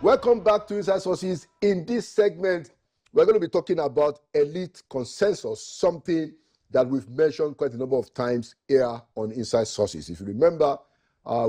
Welcome back to Inside Sources. In this segment, we're going to be talking about elite consensus, something that we've mentioned quite a number of times here on Inside Sources. If you remember,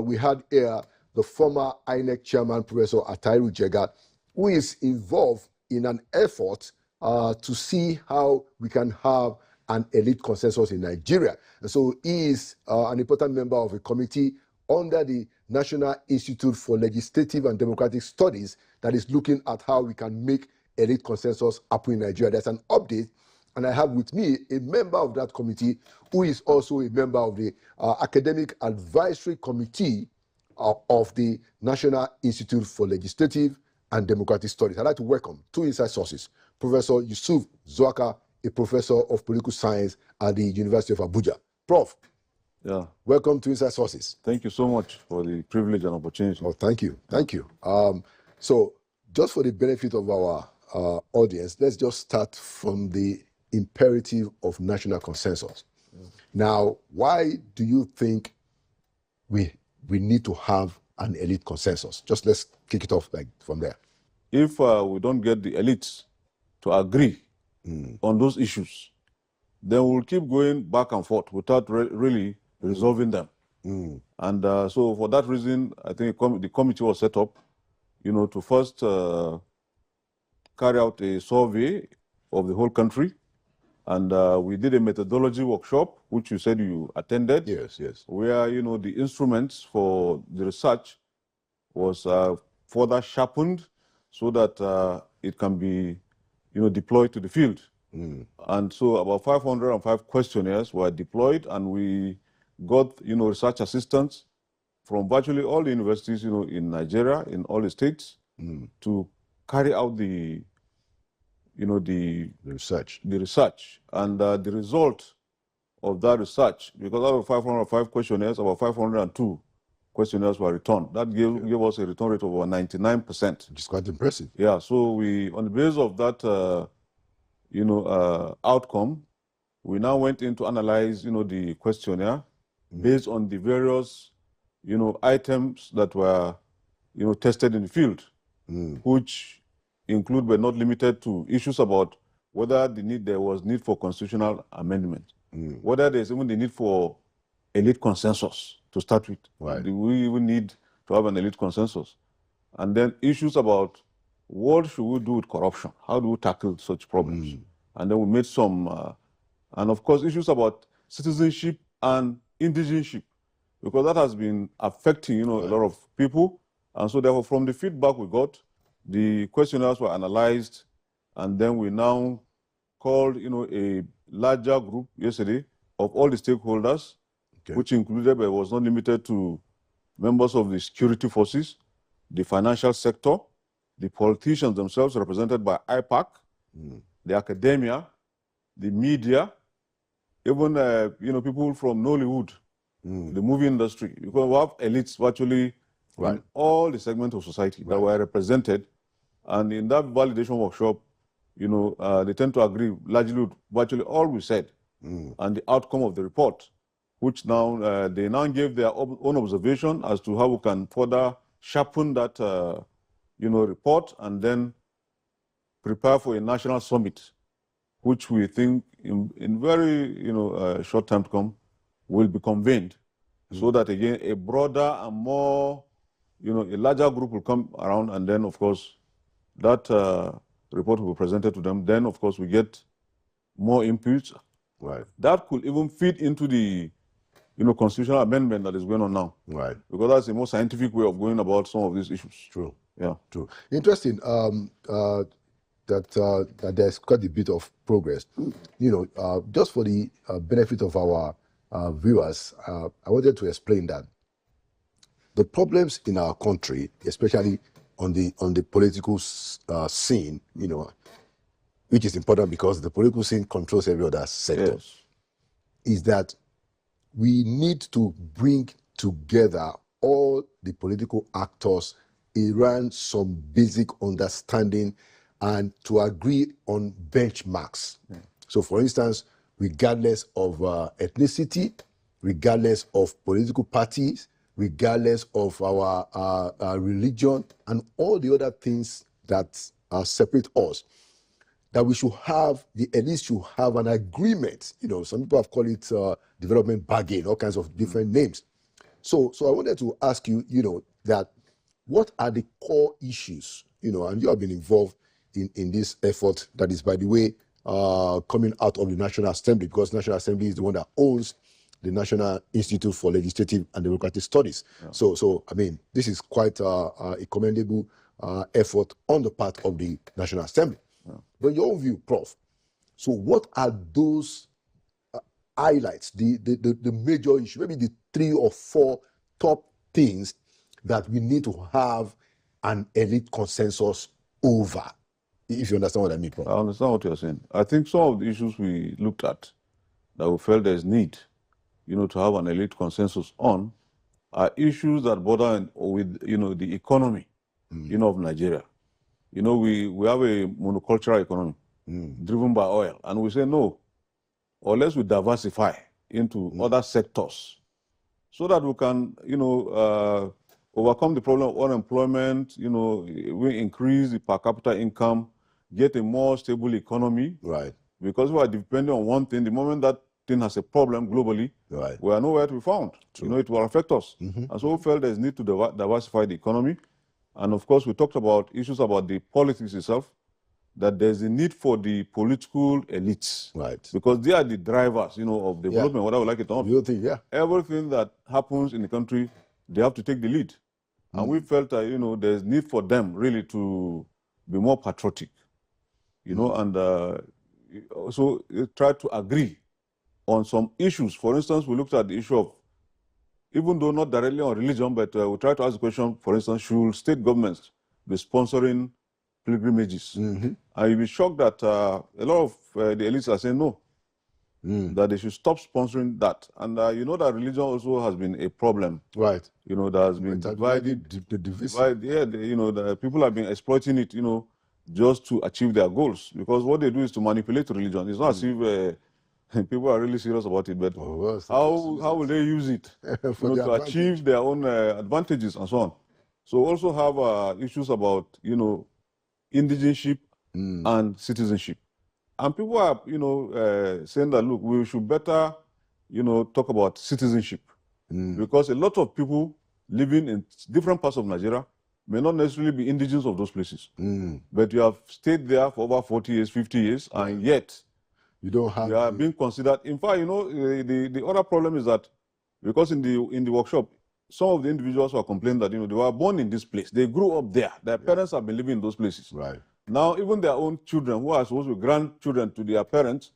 we had here the former INEC chairman, Professor Atairu Jega, who is involved in an effort to see how we can have an elite consensus in Nigeria. And so he is an important member of a committee under the National Institute for Legislative and Democratic Studies that is looking at how we can make elite consensus happen in Nigeria. There's an update, and I have with me a member of that committee who is also a member of the Academic Advisory Committee of the National Institute for Legislative and Democratic Studies. I'd like to welcome to Inside Sources Professor Yusuf Zwaka, a professor of political science at the University of Abuja. Prof, yeah, welcome to Inside Sources. Thank you so much for the privilege and opportunity. Oh, thank you. Thank you. So just for the benefit of our audience, let's just start from the imperative of national consensus. Yeah. Now, why do you think we need to have an elite consensus? Just let's kick it off like from there. If we don't get the elites to agree on those issues, then we'll keep going back and forth without really resolving them. And so for that reason, I think the committee was set up, to first carry out a survey of the whole country. And we did a methodology workshop, which you said you attended. Yes, yes. Where, the instruments for the research was further sharpened so that it can be, deployed to the field. And so about 505 questionnaires were deployed, and we got, research assistants from virtually all the universities, in Nigeria, in all the states, to carry out the research. And the result of that research, because out of 505 questionnaires, about 502 questionnaires were returned. That gave us a return rate of over 99%. Which is quite impressive. Yeah, so we, on the basis of that, outcome, we now went in to analyze, the questionnaire based on the various, items that were, tested in the field, which include but not limited to issues about whether there was need for constitutional amendment, whether there's even the need for elite consensus to start with. Right. Do we even need to have an elite consensus? And then issues about what should we do with corruption? How do we tackle such problems? And then we made some, and of course, issues about citizenship and indigenship, because that has been affecting, a lot of people. And so therefore, from the feedback we got, the questionnaires were analyzed, and then we now called, a larger group yesterday of all the stakeholders, which included, but was not limited to members of the security forces, the financial sector, the politicians themselves represented by IPAC, the academia, the media, even, people from Nollywood, the movie industry, because we have elites virtually in all the segments of society that were represented. And in that validation workshop, they tend to agree largely with virtually all we said and the outcome of the report, which now they now gave their own observation as to how we can further sharpen that, report, and then prepare for a national summit, which we think in very, short time to come will be convened, so that again a broader and more, a larger group will come around, and then of course that report will be presented to them. Then of course we get more inputs. Right. That could even fit into the, constitutional amendment that is going on now. Right. Because that's a more scientific way of going about some of these issues. True. Yeah. True. Interesting. That there's quite a bit of progress. Just for the benefit of our viewers, I wanted to explain that the problems in our country, especially on the political scene, which is important because the political scene controls every other sector, is that we need to bring together all the political actors around some basic understanding and to agree on benchmarks. So, for instance, regardless of ethnicity, regardless of political parties, regardless of our religion and all the other things that separate us, that we should have, the elites should have an agreement. You know, some people have called it development bargain, all kinds of different names. So I wanted to ask you, you know, that what are the core issues, you know, and you have been involved in this effort that is, by the way, coming out of the National Assembly, because National Assembly is the one that owns the National Institute for Legislative and Democratic Studies. Yeah. So I mean, this is quite a commendable effort on the part of the National Assembly. Yeah. But in your own view, Prof, so what are those highlights, the major issue, maybe the 3 or 4 top things that we need to have an elite consensus over? If you understand what I mean, Prof. I understand what you're saying. I think some of the issues we looked at that we felt there's need, you know, to have an elite consensus on are issues that border with, you know, the economy, you know, of Nigeria. You know, we have a monocultural economy driven by oil, and we say no, unless we diversify into other sectors so that we can, you know, overcome the problem of unemployment, you know, we increase the per capita income, get a more stable economy. Right. Because we are depending on one thing, the moment that thing has a problem globally, right, we are nowhere to be found. True. You know, it will affect us. And so we felt there's need to diversify the economy. And of course, we talked about issues about the politics itself, that there's a need for the political elites. Right. Because they are the drivers, you know, of development, whether we like it or not. Everything that happens in the country, they have to take the lead. And we felt that, you know, there's need for them really to be more patriotic, you know, and also try to agree on some issues. For instance, we looked at the issue of, even though not directly on religion, but we tried to ask the question, for instance, should state governments be sponsoring pilgrimages? And you'll be shocked that a lot of the elites are saying no, that they should stop sponsoring that. And you know that religion also has been a problem. Right. You know, that has been divided. You know, the people have been exploiting it, you know, just to achieve their goals. Because what they do is to manipulate religion. It's not as if people are really serious about it, but how will they use it you know, to achieve their own advantages and so on? So also have issues about, you know, indigenship and citizenship. And people are, you know, saying that, look, we should better, you know, talk about citizenship. Because a lot of people living in different parts of Nigeria may not necessarily be indigenous of those places. But you have stayed there for over 40 years, 50 years, and yet you don't have. You are being considered. In fact, you know, the other problem is that because in the workshop, some of the individuals were complaining that, you know, they were born in this place, they grew up there, their parents have been living in those places. Right. Now, even their own children, who are supposed to be grandchildren to their parents,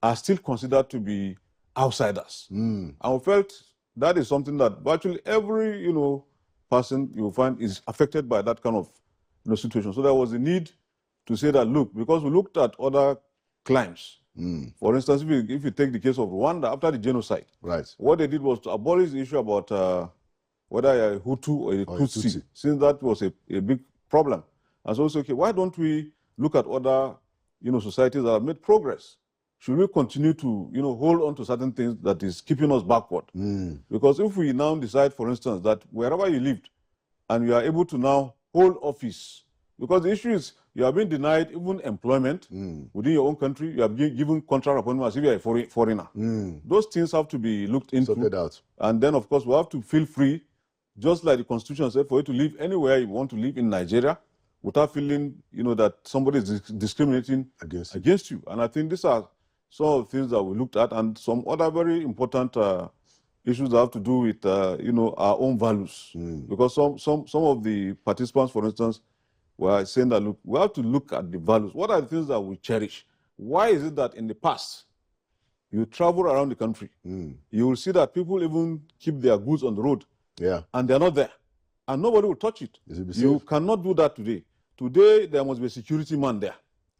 are still considered to be outsiders. And we felt that is something that virtually every, you know, person you will find is affected by that kind of, you know, situation. So there was a need to say that, look, because we looked at other climes. For instance, if you take the case of Rwanda after the genocide, what they did was to abolish the issue about whether a Hutu or a Tutsi, since that was a big problem. And so we said, okay, why don't we look at other, you know, societies that have made progress? Should we continue to, you know, hold on to certain things that is keeping us backward? Because if we now decide, for instance, that wherever you lived and you are able to now hold office, because the issue is you are being denied even employment within your own country, you are being given contract appointment as if you are a foreigner. Those things have to be looked into. Sorted out. And then, of course, we have to feel free, just like the Constitution said, for you to live anywhere you want to live in Nigeria without feeling, you know, that somebody is discriminating against you. And I think these are some of the things that we looked at, and some other very important issues that have to do with, you know, our own values. Because some of the participants, for instance, were saying that, look, we have to look at the values. What are the things that we cherish? Why is it that in the past, you travel around the country, you will see that people even keep their goods on the road, and they're not there, and nobody will touch it. You cannot do that today. Today, there must be a security man there,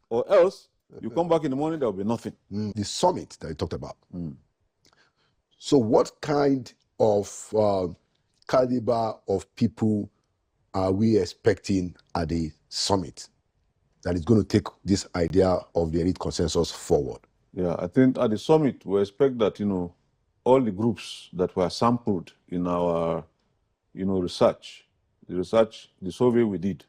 or else you come back in the morning, there will be nothing. The summit that you talked about. So what kind of caliber of people are we expecting at the summit that is going to take this idea of the elite consensus forward? Yeah, I think at the summit, we expect that, you know, all the groups that were sampled in our research, the survey we did,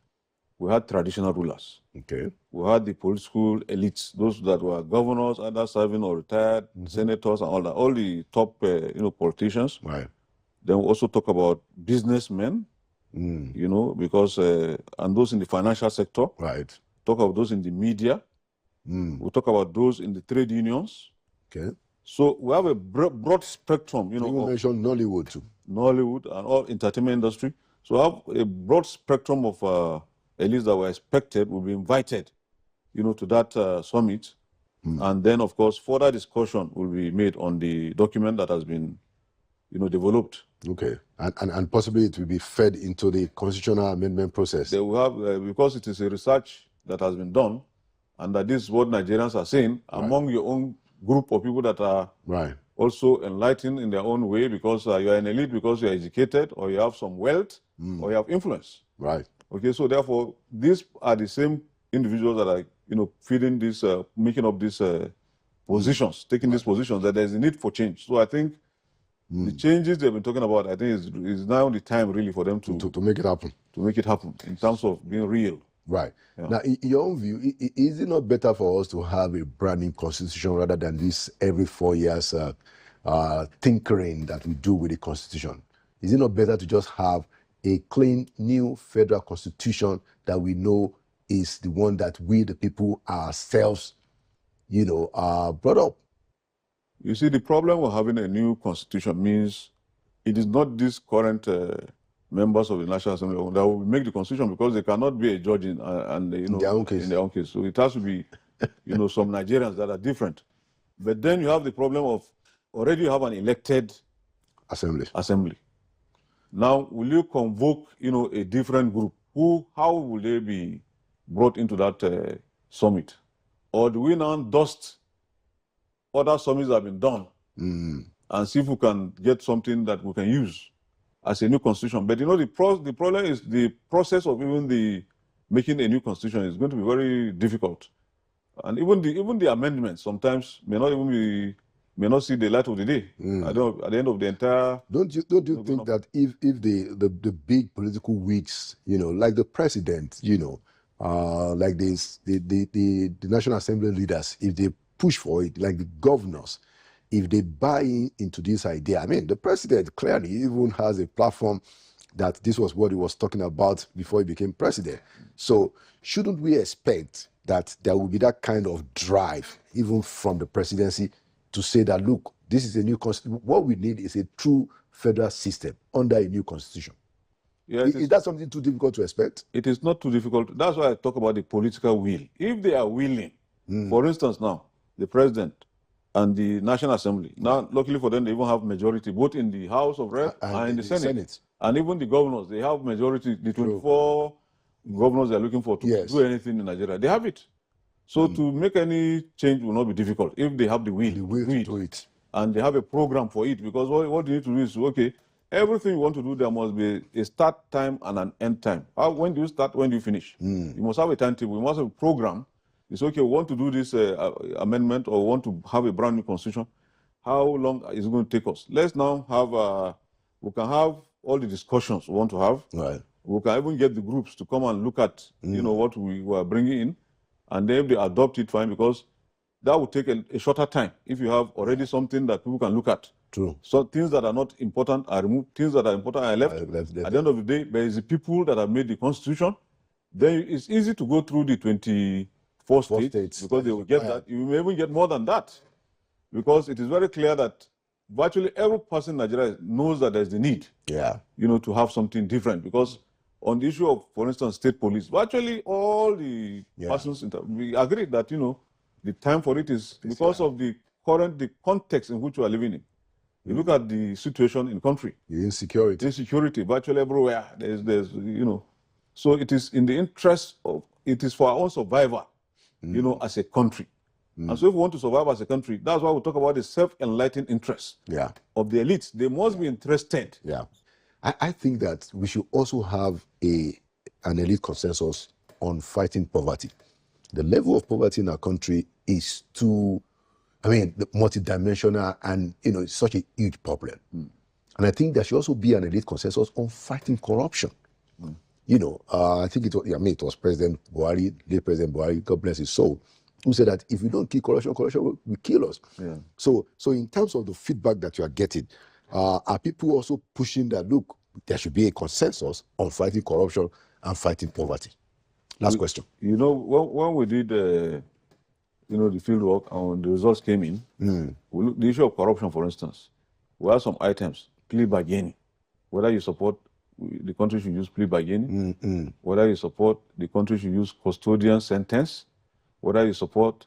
we had traditional rulers. Okay. We had the political elites, those that were governors, either serving or retired, senators, and all that, all the top, politicians. Right. Then we also talk about businessmen, because, and those in the financial sector. Right. Talk about those in the media. We talk about those in the trade unions. Okay. So we have a broad spectrum, You mentioned Nollywood too. Nollywood and all entertainment industry. So we have a broad spectrum of elites that were expected will be invited, to that summit. And then, of course, further discussion will be made on the document that has been, developed. Okay. And possibly it will be fed into the constitutional amendment process. They will have, because it is a research that has been done, and that this is what Nigerians are saying, among your own group of people that are also enlightened in their own way, because you are an elite, because you are educated, or you have some wealth, or you have influence. Right. Okay, so therefore, these are the same individuals that are, feeding this, making up these positions, taking these positions, that there's a need for change. So I think the changes they've been talking about, I think is now the time really for them to make it happen. To make it happen in terms of being real. Right. Yeah. Now, in your own view, is it not better for us to have a brand new constitution rather than this every 4 years tinkering that we do with the constitution? Is it not better to just have a clean new federal constitution that we know is the one that we, the people ourselves, brought up? You see, the problem with having a new constitution means it is not these current members of the National Assembly that will make the constitution, because they cannot be a judge in their own case. So it has to be, some Nigerians that are different. But then you have the problem of already you have an elected assembly. Now, will you convoke, a different group? How will they be brought into that summit? Or do we now dust other summits that have been done and see if we can get something that we can use as a new constitution? But the problem is the process of even making a new constitution is going to be very difficult, and even the amendments sometimes may not see the light of the day. At the end of the entire. Don't you think that if the big political wigs, like the president, like the National Assembly leaders, if they push for it, like the governors, if they buy into this idea, I mean, the president clearly even has a platform that this was what he was talking about before he became president. So shouldn't we expect that there will be that kind of drive, even from the presidency, to say that, look, this is a new constitution. What we need is a true federal system under a new constitution. Yeah, is that something too difficult to expect? It is not too difficult. That's why I talk about the political will. If they are willing, for instance now, the president and the National Assembly. Now, luckily for them, they even have majority, both in the House of Reps and in the Senate. And even the governors, they have majority. The 24 governors they're looking for to do anything in Nigeria, they have it. So to make any change will not be difficult if they have the will to do it. And they have a program for it. Because what you need to do is, okay, everything you want to do, there must be a start time and an end time. When do you start, when do you finish? You must have a timetable, you must have a program. It's okay, we want to do this amendment, or we want to have a brand new constitution. How long is it going to take us? Let's now have, we can have all the discussions we want to have. Right. We can even get the groups to come and look at, what we were bringing in. And then if they adopt it, fine, because that will take a shorter time if you have already something that people can look at. True. So things that are not important are removed, things that are important are left. At the end of the day, there is the people that have made the constitution. Then it's easy to go through the 24 states because they will get that. You may even get more than that, because it is very clear that virtually every person in Nigeria knows that there's the need, to have something different. Because on the issue of, for instance, state police, virtually all the persons, we agree that, the time for it is because of the context in which we are living in. You look at the situation in the country. The insecurity virtually everywhere. There's so it is in the interest of, it is for our own survival, as a country. And so if we want to survive as a country, that's why we talk about the self-enlightened interest of the elites. They must be interested. Yeah. I think that we should also have an elite consensus on fighting poverty. The level of poverty in our country is too, multidimensional, and it's such a huge problem. And I think there should also be an elite consensus on fighting corruption. You know, I think it was President Buhari, late President Buhari, God bless his soul, who said that if we don't kill corruption, corruption will kill us. Yeah. So in terms of the feedback that you are getting, are people also pushing that, look, there should be a consensus on fighting corruption and fighting poverty? Last question. You know, when we did, the field work and the results came in, we looked, the issue of corruption, for instance, we have some items, plea bargaining, whether you support the country should use plea bargaining, whether you support the country should use custodian sentence, whether you support,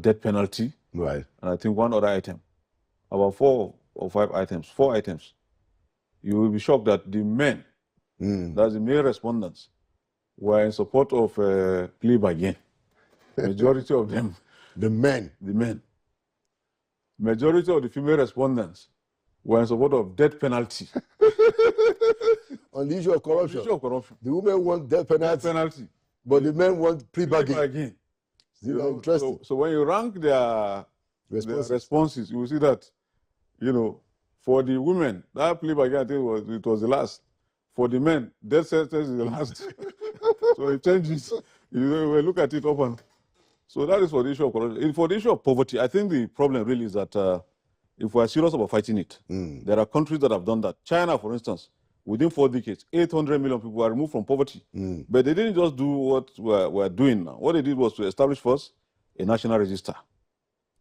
death penalty. Right. And I think one other item, about 4 or 5 items, 4 items, you will be shocked that the men, that's the male respondents, were in support of plea bargain. Majority of them. The men. Majority of the female respondents were in support of death penalty. On the issue of corruption. The issue of corruption. The women want death penalty. But the men want plea bargain. Interesting. So when you rank their responses, you will see that, for the women, that plea bargain, I think it was the last. For the men, death sentence is the last. So it changes. We look at it often. So that is for the issue of corruption. For the issue of poverty, I think the problem really is that if we are serious about fighting it, there are countries that have done that. China, for instance, within 4 decades, 800 million people were removed from poverty. But they didn't just do what we're doing now. What they did was to establish first a national register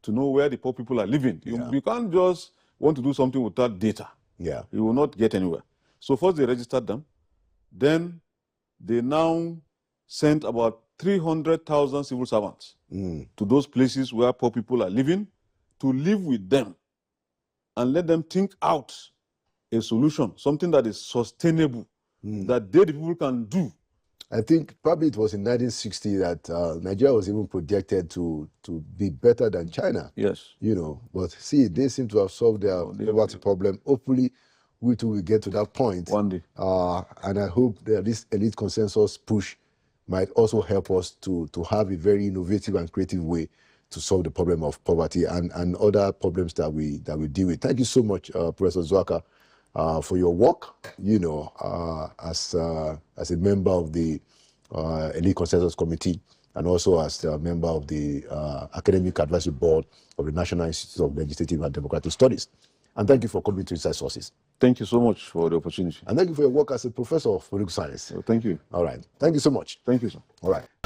to know where the poor people are living. You can't just want to do something without data. Yeah. You will not get anywhere. So first they registered them. Then they now sent about 300,000 civil servants to those places where poor people are living to live with them and let them think out a solution, something that is sustainable, that they, the people, can do. I think probably it was in 1960 that Nigeria was even projected to be better than China. Yes. But see, they seem to have solved their poverty problem. Hopefully, we too will get to that point. One day. And I hope that this elite consensus push might also help us to have a very innovative and creative way to solve the problem of poverty and other problems that we deal with. Thank you so much, Professor Zwaka, for your work, as a member of the Elite Consensus Committee and also as a member of the Academic Advisory Board of the National Institute of Legislative and Democratic Studies. And thank you for coming to Inside Sources. Thank you so much for the opportunity. And thank you for your work as a professor of political science. Thank you. All right. Thank you so much. Thank you, sir. All right.